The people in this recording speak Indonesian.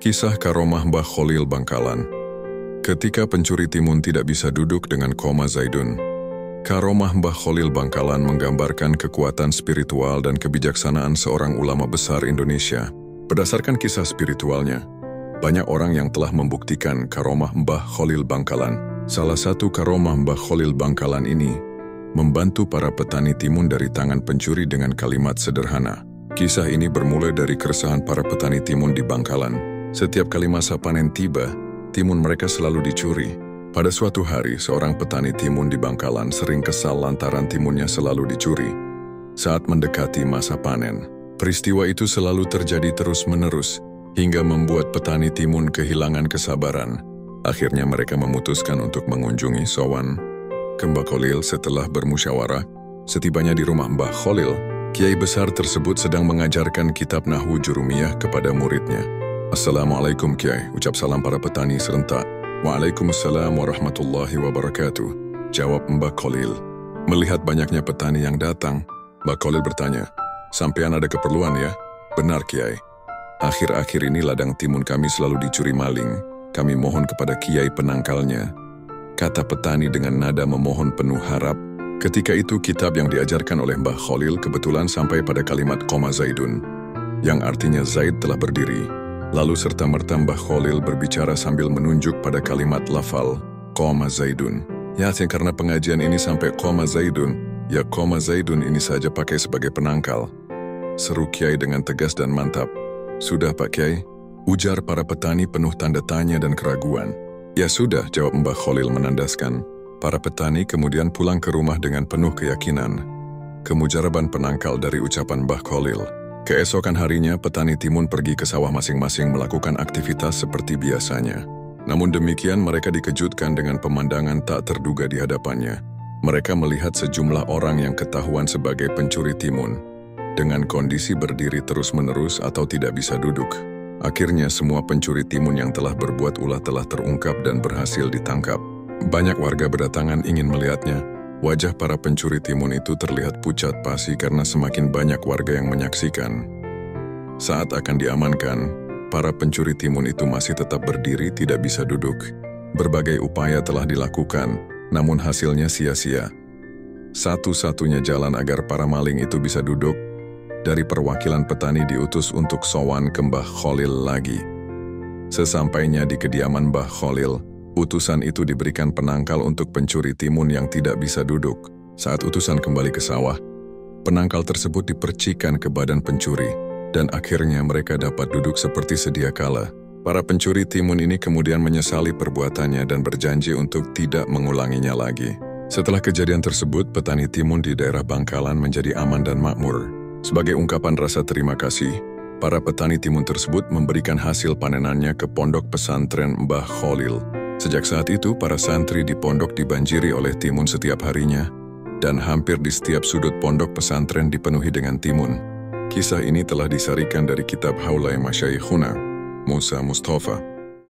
Kisah Karomah Mbah Kholil Bangkalan. Ketika pencuri timun tidak bisa duduk dengan koma Zaidun, Karomah Mbah Kholil Bangkalan menggambarkan kekuatan spiritual dan kebijaksanaan seorang ulama besar Indonesia. Berdasarkan kisah spiritualnya, banyak orang yang telah membuktikan karomah Mbah Kholil Bangkalan. Salah satu karomah Mbah Kholil Bangkalan ini membantu para petani timun dari tangan pencuri dengan kalimat sederhana. Kisah ini bermula dari keresahan para petani timun di Bangkalan. Setiap kali masa panen tiba, timun mereka selalu dicuri. Pada suatu hari, seorang petani timun di Bangkalan sering kesal lantaran timunnya selalu dicuri. Saat mendekati masa panen, peristiwa itu selalu terjadi terus-menerus, hingga membuat petani timun kehilangan kesabaran. Akhirnya mereka memutuskan untuk mengunjungi sowan ke Mbah Kholil. Setelah bermusyawarah, setibanya di rumah Mbah Kholil, kiai besar tersebut sedang mengajarkan kitab Nahwu Jurumiyah kepada muridnya. Assalamualaikum Kiai, ucap salam para petani serentak. Waalaikumsalam warahmatullahi wabarakatuh, jawab Mbah Kholil. Melihat banyaknya petani yang datang, Mbah Kholil bertanya, "Sampean ada keperluan ya?" "Benar Kiai. Akhir-akhir ini ladang timun kami selalu dicuri maling. Kami mohon kepada Kiai penangkalnya," kata petani dengan nada memohon penuh harap. Ketika itu kitab yang diajarkan oleh Mbah Kholil kebetulan sampai pada kalimat koma Zaidun, yang artinya Zaid telah berdiri. Lalu serta-merta Mbah Kholil berbicara sambil menunjuk pada kalimat lafal, koma Zaidun. Yakin karena pengajian ini sampai koma Zaidun, ya koma Zaidun ini saja pakai sebagai penangkal, seru Kiai dengan tegas dan mantap. "Sudah Pak Kiai," ujar para petani penuh tanda tanya dan keraguan. "Ya sudah," jawab Mbah Kholil menandaskan. Para petani kemudian pulang ke rumah dengan penuh keyakinan kemujaraban penangkal dari ucapan Mbah Kholil. Keesokan harinya, petani timun pergi ke sawah masing-masing melakukan aktivitas seperti biasanya. Namun demikian, mereka dikejutkan dengan pemandangan tak terduga di hadapannya. Mereka melihat sejumlah orang yang ketahuan sebagai pencuri timun, dengan kondisi berdiri terus-menerus atau tidak bisa duduk. Akhirnya, semua pencuri timun yang telah berbuat ulah telah terungkap dan berhasil ditangkap. Banyak warga berdatangan ingin melihatnya. Wajah para pencuri timun itu terlihat pucat pasi karena semakin banyak warga yang menyaksikan. Saat akan diamankan, para pencuri timun itu masih tetap berdiri, tidak bisa duduk. Berbagai upaya telah dilakukan, namun hasilnya sia-sia. Satu-satunya jalan agar para maling itu bisa duduk, dari perwakilan petani diutus untuk sowan ke Mbah Kholil lagi. Sesampainya di kediaman Mbah Kholil, utusan itu diberikan penangkal untuk pencuri timun yang tidak bisa duduk. Saat utusan kembali ke sawah, penangkal tersebut dipercikan ke badan pencuri, dan akhirnya mereka dapat duduk seperti sedia kala. Para pencuri timun ini kemudian menyesali perbuatannya dan berjanji untuk tidak mengulanginya lagi. Setelah kejadian tersebut, petani timun di daerah Bangkalan menjadi aman dan makmur. Sebagai ungkapan rasa terima kasih, para petani timun tersebut memberikan hasil panenannya ke pondok pesantren Mbah Kholil. Sejak saat itu, para santri di pondok dibanjiri oleh timun setiap harinya, dan hampir di setiap sudut pondok pesantren dipenuhi dengan timun. Kisah ini telah disarikan dari kitab Haulai Masyaikhuna, Musa Mustafa.